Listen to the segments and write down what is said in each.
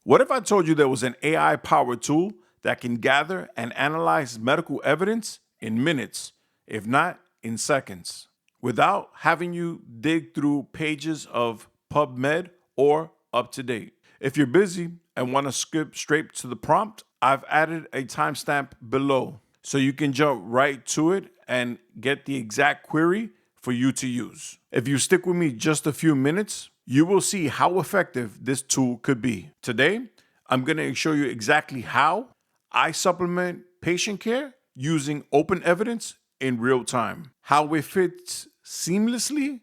What if I told you there was an AI-powered tool that can gather and analyze medical evidence in minutes, if not in seconds, without having you dig through pages of PubMed or UpToDate? If you're busy and want to skip straight to the prompt, I've added a timestamp below so you can jump right to it and get the exact query for you to use. If you stick with me just a few minutes, you will see how effective this tool could be. Today, I'm going to show you exactly how I supplement patient care using open evidence in real time, how it fits seamlessly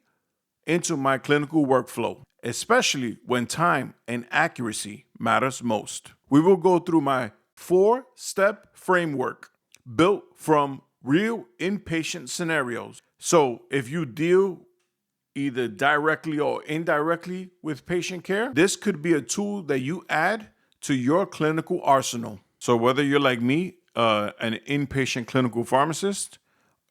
into my clinical workflow, especially when time and accuracy matters most. We will go through my 4-step framework built from real inpatient scenarios. So if you deal either directly or indirectly with patient care, this could be a tool that you add to your clinical arsenal. So whether you're like me, an inpatient clinical pharmacist,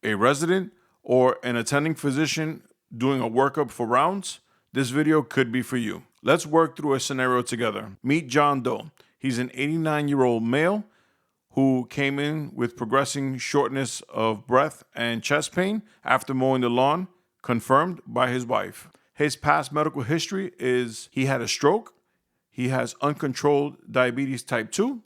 a resident, or an attending physician doing a workup for rounds, this video could be for you. Let's work through a scenario together. Meet John Doe. He's an 89-year-old male who came in with progressing shortness of breath and chest pain after mowing the lawn, confirmed by his wife. His past medical history is he had a stroke, he has uncontrolled diabetes type 2,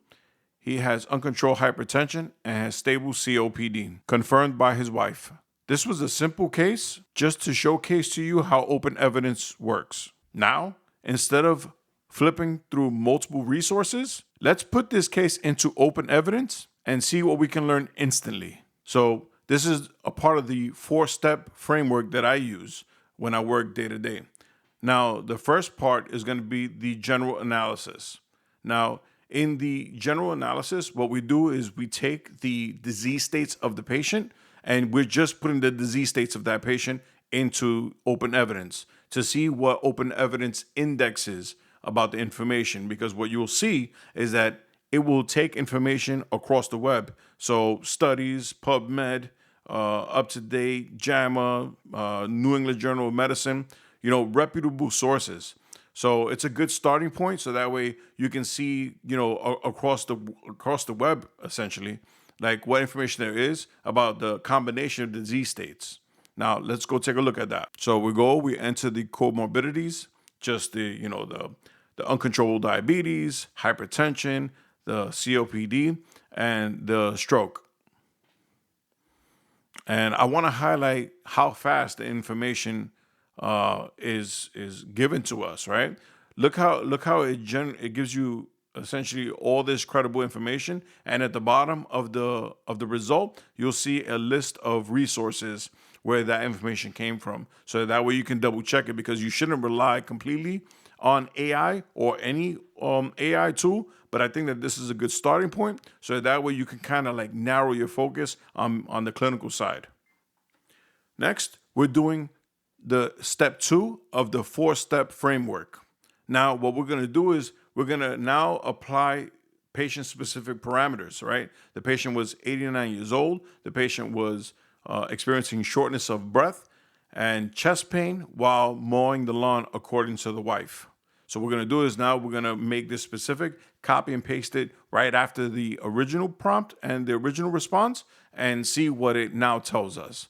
he has uncontrolled hypertension, and has stable COPD, confirmed by his wife. This was a simple case just to showcase to you how open evidence works. Now, instead of flipping through multiple resources, let's put this case into open evidence and see what we can learn instantly. So this is a part of the 4-step framework that I use when I work day to day. Now, the first part is going to be the general analysis. Now, in the general analysis, what we do is we take the disease states of the patient and we're just putting the disease states of that patient into open evidence to see what open evidence indexes about the information, because what you'll see is that it will take information across the web. So studies, PubMed, UpToDate, JAMA, New England Journal of Medicine, reputable sources. So it's a good starting point. So that way you can see, across the web, essentially, like what information there is about the combination of disease states. Now let's go take a look at that. So we enter the comorbidities, just the uncontrolled diabetes, hypertension, the COPD, and the stroke. And I want to highlight how fast the information is given to us, right? Look how it gives you essentially all this credible information, and at the bottom of the result, you'll see a list of resources where that information came from. So that way you can double check it, because you shouldn't rely completely on AI or any AI tool, but I think that this is a good starting point. So that way you can kind of like narrow your focus on the clinical side. Next, we're doing the step 2 of the 4-step framework. Now, what we're going to do is we're going to now apply patient-specific parameters, right? The patient was 89 years old. The patient was experiencing shortness of breath and chest pain while mowing the lawn, according to the wife. So what we're going to do is now we're going to make this specific, copy and paste it right after the original prompt and the original response, and see what it now tells us.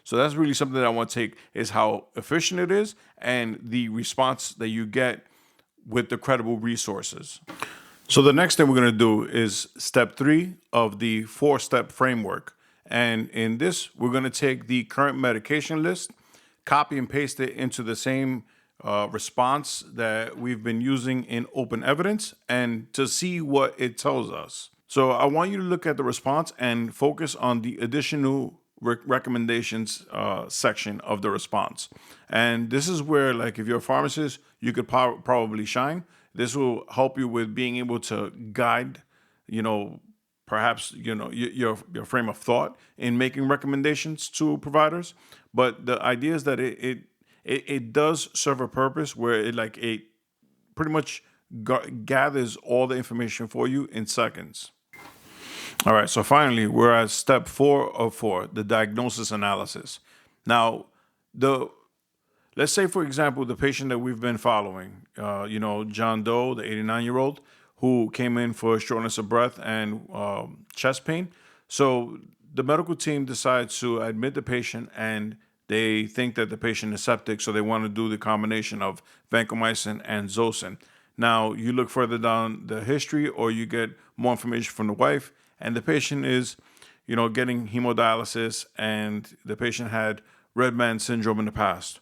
So that's really something that I want to take, is how efficient it is and the response that you get with the credible resources. So the next thing we're going to do is step 3 of the 4-step framework. And in this, we're going to take the current medication list, copy and paste it into the same response that we've been using in open evidence, and to see what it tells us. So I want you to look at the response and focus on the additional recommendations section of the response. And this is where, like, if you're a pharmacist, you could probably shine. This will help you with being able to guide, perhaps, your frame of thought in making recommendations to providers. But the idea is that it does serve a purpose where it pretty much gathers all the information for you in seconds. All right, so finally, we're at step 4 of 4, the diagnosis analysis. Now, let's say, for example, the patient that we've been following, John Doe, the 89-year-old, who came in for shortness of breath and chest pain. So the medical team decides to admit the patient, and they think that the patient is septic, so they want to do the combination of vancomycin and Zosyn. Now, you look further down the history, or you get more information from the wife, and the patient is, getting hemodialysis, and the patient had red man syndrome in the past.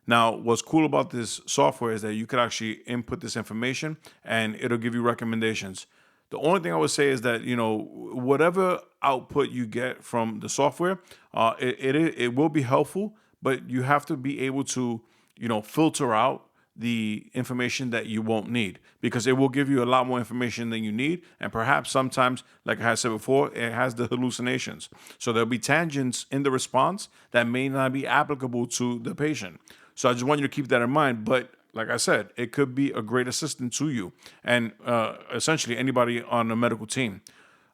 Now, what's cool about this software is that you could actually input this information and it'll give you recommendations. The only thing I would say is that, whatever output you get from the software, it will be helpful, but you have to be able to, filter out the information that you won't need, because it will give you a lot more information than you need. And perhaps sometimes, like I said before, it has the hallucinations. So there'll be tangents in the response that may not be applicable to the patient. So I just want you to keep that in mind. But like I said, it could be a great assistant to you and essentially anybody on the medical team.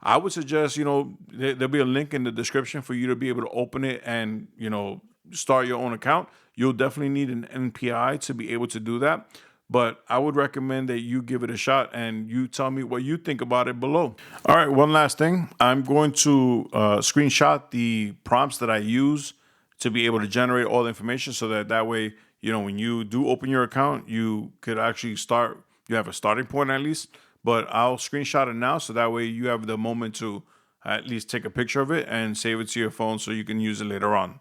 I would suggest, there'll be a link in the description for you to be able to open it and, start your own account. You'll definitely need an NPI to be able to do that. But I would recommend that you give it a shot and you tell me what you think about it below. All right, one last thing. I'm going to screenshot the prompts that I use to be able to generate all the information, so that way, when you do open your account, you could actually you have a starting point at least. But I'll screenshot it now, so that way you have the moment to at least take a picture of it and save it to your phone so you can use it later on.